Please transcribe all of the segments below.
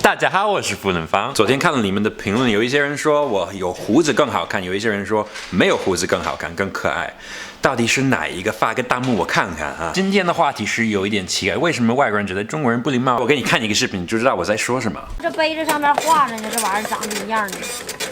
大家好，我是付能方。昨天看了你们的评论，有一些人说我有胡子更好看，有一些人说没有胡子更好看、更可爱。到底是哪一个？发个弹幕我看看啊！今天的话题是有一点奇怪，为什么外国人觉得中国人不礼貌？我给你看一个视频，你就知道我在说什么。这杯子上面画着呢，这玩意儿长什么样呢？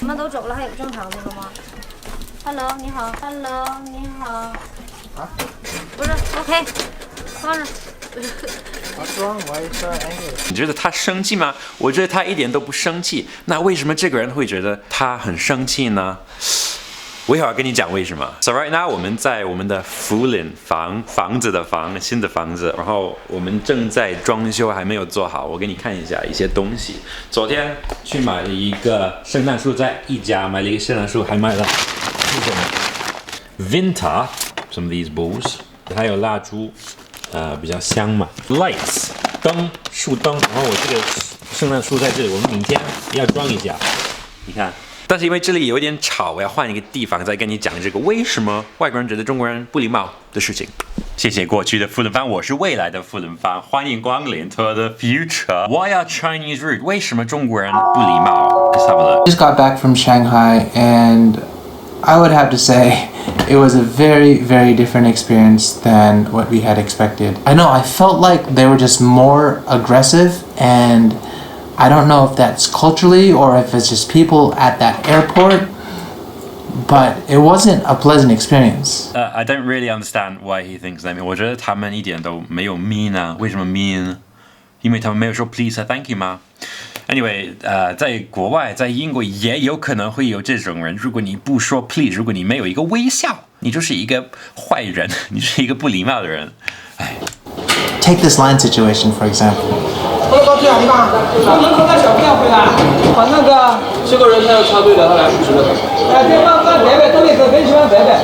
我们都走了，还有正常的了吗 ？Hello， 你好。Hello， 你好。啊？不是 ，OK， 放着。What's wrong? Why are you so angry? 你觉得他生气吗？我觉得他一点都不生气。那为什么这个人会觉得他很生气呢？我一会儿跟你讲为什么。So right now 我们在我们的福林房子的新的房子，然后我们正在装修，还没有做好。我给你看一下一些东西。昨天去买了一个圣诞树，在一家买了一个圣诞树，还买了这种 Vinta some of these balls， 还有蜡烛，比较香嘛。Lights 灯，树灯，然后我这个圣诞树在这里，我们明天要装一下。你看。但是因为这里有点吵，我要换一个地方再跟你讲这个为什么外国人觉得中国人不礼貌的事情。谢谢过去的富人方，我是未来的富人方，欢迎光临 to the future. Why are Chinese rude? 为什么中国人不礼貌 ？Let's have a look. I just got back from Shanghai, and I would have to say it was a very, very different experience than what we had expected. I know I felt like they were just more aggressive, and I don't know if that's culturally or if it's just people at that airport, but it wasn't a pleasant experience. I don't really understand why he thinks that. 我觉得他们一点都没有 mean 啊，为什么 mean？ 因为他们没有说 please 和 thank you 吗 ？Anyway， 在国外，在英国也有可能会有这种人。如果你不说 please， 如果你没有一个微笑，你就是一个坏人，你是一个不礼貌的人。哎。Take this line situation for example.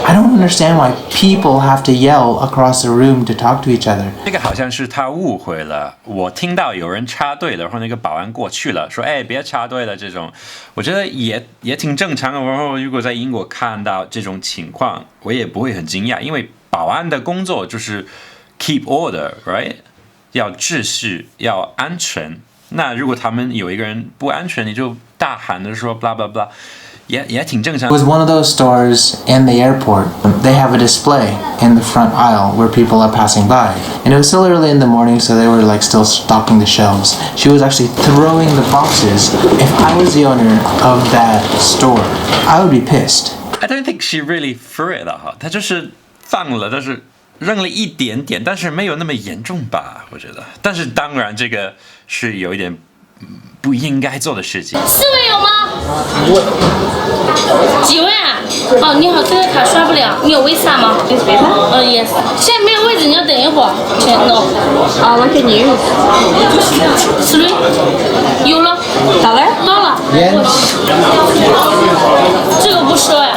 I don't understand why people have to yell across the room to talk to each other. 这个好像是他误会了，我听到有人插队了，然后那个保安过去了，说：“哎，别插队了。”这种，我觉得也挺正常的。然后如果在英国看到这种情况，我也不会很惊讶，因为保安的工作就是 keep order，right？ 要秩序，要安全。那如果他们有一个人不安全，你就大喊的说 blah blah blah， 也挺正常。It was one of those stores in the airport. They have a display in the front aisle where people are passing by. And it was still early in the morning, so they were like still stocking the shelves. She was actually throwing the boxes. If I was the owner of that store, I would be pissed. I don't think she really threw it that hard. 她就是放了，但是扔了一点点，但是没有那么严重吧，我觉得。但是当然，这个是有一点不应该做的事情。4位有吗？几位啊？哦，你好，这个卡刷不了，你有 Visa 吗？Yes。现在没有位置，你要等一会儿。No。What can you use? 3有了。到了。这个不收呀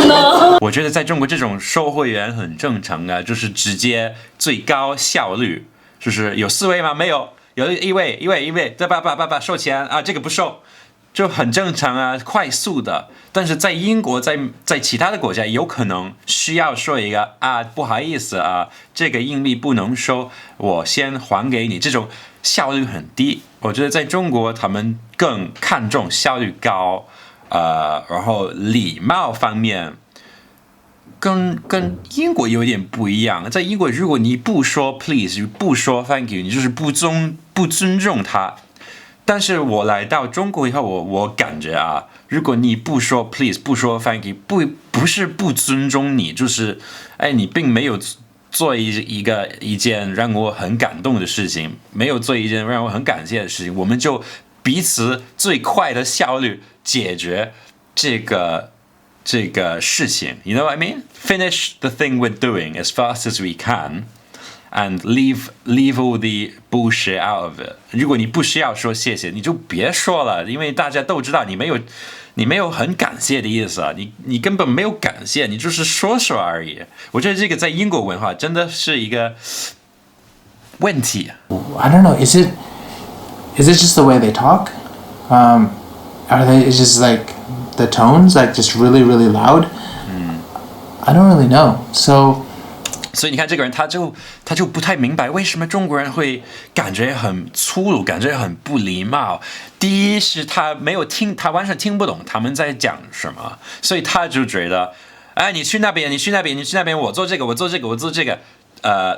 ？No。我觉得在中国这种售货员很正常啊，就是直接最高效率，就是有4位吗？没有，有一位，这爸收钱啊，这个不收，就很正常啊，快速的。但是在英国，在其他的国家，有可能需要说一个啊，不好意思啊，这个硬币不能收，我先还给你，这种效率很低。我觉得在中国，他们更看重效率高，然后礼貌方面。跟英国有点不一样，在英国，如果你不说 please， 不说 thank you， 你就是不尊重他。但是我来到中国以后，我感觉啊，如果你不说 please， 不说 thank you， 不是不尊重你，就是你并没有做一件让我很感动的事情，没有做一件让我很感谢的事情，我们就彼此最快的效率解决这个事情 ，you know what I mean? Finish the thing we're doing as fast as we can, and leave all the bullshit out of it. 如果你不需要说谢谢，你就别说了，因为大家都知道你没有很感谢的意思啊，你根本没有感谢，你就是说而已。我觉得这个在英国文化真的是一个问题。I don't know. Is it just the way they talk? Are they? It's just like the tones, like just really, really loud. I don't really know. So 所以你看这个人他就不太明白为什么中国人会感觉很粗鲁，感觉很不礼貌。第一是他完全听不懂他们在讲什么，所以他就觉得，哎，你去那边，我做这个。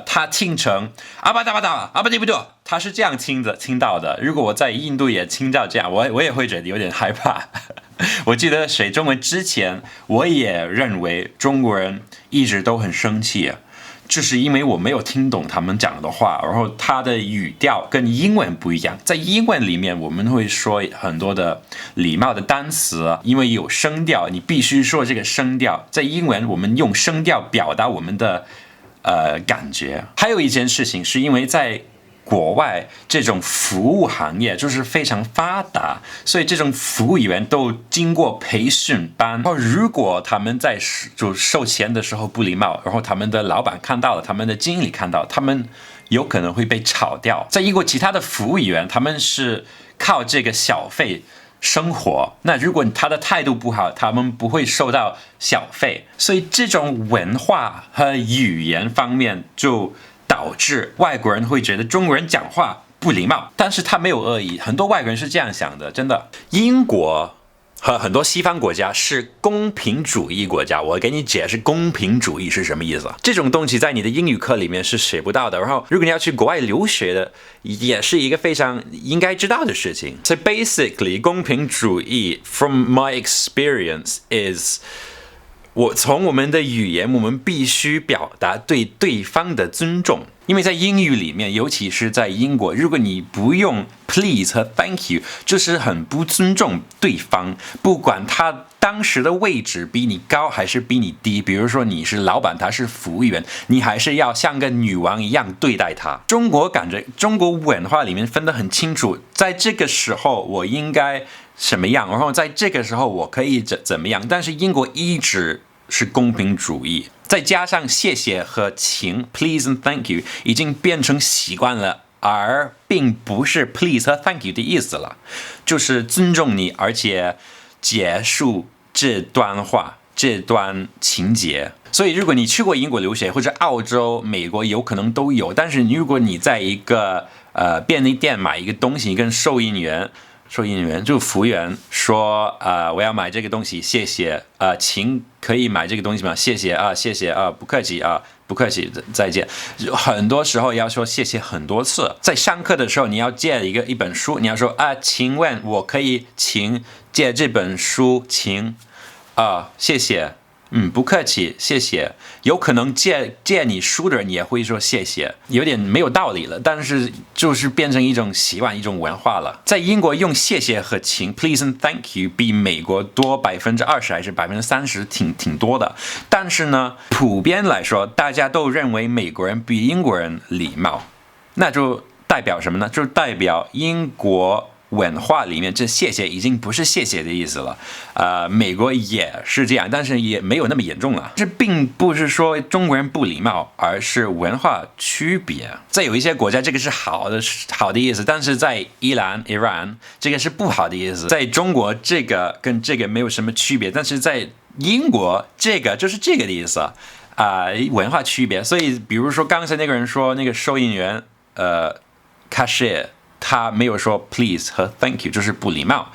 他听成阿巴达巴达阿巴迪不多，他是这样听到的。如果我在印度也听到这样，我也会觉得有点害怕。我记得学中文之前，我也认为中国人一直都很生气，就是因为我没有听懂他们讲的话，然后他的语调跟英文不一样。在英文里面，我们会说很多的礼貌的单词，因为有声调，你必须说这个声调。在英文，我们用声调表达我们的感觉。还有一件事情，是因为在国外这种服务行业就是非常发达，所以这种服务员都经过培训班。然后如果他们在就收钱的时候不礼貌，然后他们的老板看到了，他们的经理看到，他们有可能会被炒掉。在英国其他的服务员，他们是靠这个小费生活，那如果他的态度不好，他们不会收到小费。所以这种文化和语言方面就导致外国人会觉得中国人讲话不礼貌，但是他没有恶意，很多外国人是这样想的，真的。英国和很多西方国家是公平主义国家，我给你解释公平主义是什么意思。这种东西在你的英语课里面是学不到的，然后如果你要去国外留学的，也是一个非常应该知道的事情。So basically, 公平主义 from my experience is从我们的语言，我们必须表达对对方的尊重。因为在英语里面，尤其是在英国，如果你不用 please 和 thank you， 就是很不尊重对方，不管他当时的位置比你高还是比你低。比如说你是老板，他是服务员，你还是要像个女王一样对待他。中国文化里面分得很清楚，在这个时候我应该什么样，然后在这个时候我可以怎么样。但是英国一直是公平主义，再加上谢谢和请 please and thank you 已经变成习惯了，而并不是 please 和 thank you 的意思了，就是尊重你，而且结束这段话，这段情节。所以如果你去过英国留学，或者澳洲、美国有可能都有，但是如果你在一个便利店买一个东西，跟收银员就服务员说我要买这个东西，谢谢请可以买这个东西吗？谢谢谢谢不客气不客气，再见。很多时候要说谢谢很多次。在上课的时候，你要借一本书，你要说请问我可以请借这本书，请谢谢。不客气，谢谢。有可能借你书的人也会说谢谢，有点没有道理了，但是就是变成一种习惯，一种文化了。在英国用谢谢和请 please and thank you 比美国多20%还是30%，挺多的。但是呢，普遍来说，大家都认为美国人比英国人礼貌，那就代表什么呢？就代表英国文化里面这谢谢已经不是谢谢的意思了。美国也是这样，但是也没有那么严重了。这并不是说中国人不礼貌，而是文化区别。在有一些国家这个是好的意思，但是在伊朗 Iran 这个是不好的意思。在中国这个跟这个没有什么区别，但是在英国这个就是这个的意思文化区别。所以比如说刚才那个人说那个收银员cashier，他没有说 please 和 thank you， 就是不礼貌。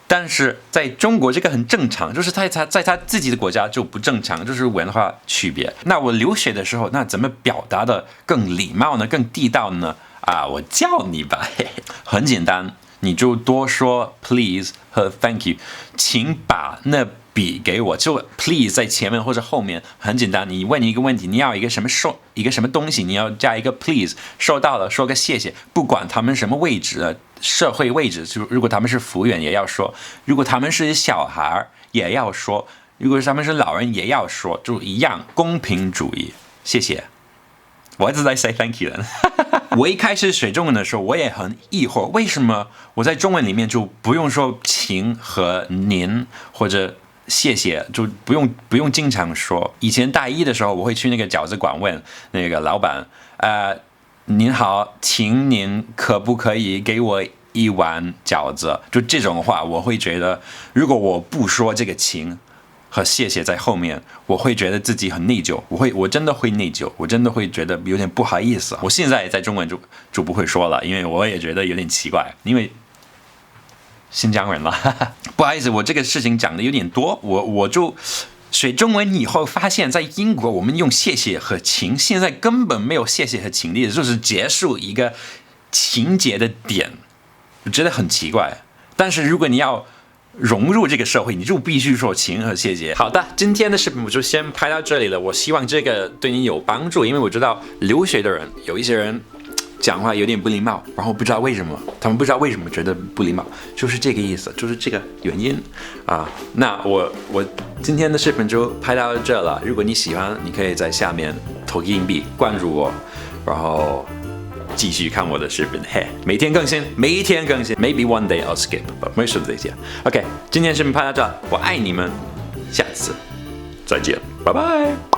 但是在中国这个很正常，就是在他自己的国家就不正常，就是文化区别。那我留学的时候，那怎么表达的更礼貌呢？更地道呢？我教你吧，很简单，你就多说 please 和 thank you， 请把那笔给我，就 please 在前面或者后面，很简单。你问一个问题，你要一个什么东西，你要加一个 please， 收到了说个谢谢，不管他们什么位置，社会位置，就如果他们是服务员也要说，如果他们是小孩也要说，如果他们是老人也要说，就一样，公平主义。谢谢。Why did I say thank you then？ 我一开始学中文的时候，我也很疑惑，为什么我在中文里面就不用说请和您或者谢谢，就不用经常说。以前大一的时候，我会去那个饺子馆问那个老板，您好，请您可不可以给我一碗饺子？就这种话，我会觉得，如果我不说这个请，和谢谢在后面，我会觉得自己很内疚，我真的会内疚，我真的会觉得有点不好意思。我现在在中文就不会说了，因为我也觉得有点奇怪，因为新疆人了，不好意思，我这个事情讲的有点多，我就学中文以后发现，在英国我们用谢谢和请，现在根本没有谢谢和请的意思，就是结束一个情节的点，我觉得很奇怪。但是如果你要融入这个社会，你就必须说请和谢谢。好的，今天的视频我就先拍到这里了。我希望这个对你有帮助，因为我知道留学的人有一些人讲话有点不礼貌，然后不知道为什么，他们不知道为什么觉得不礼貌，就是这个意思，就是这个原因啊。那我今天的视频就拍到这了。如果你喜欢，你可以在下面投个硬币关注我，然后继续看我的视频，嘿，每天更新，maybe one day I'll skip, but most of the days, yeah. OK， 今天视频拍到这，我爱你们，下次再见，拜拜。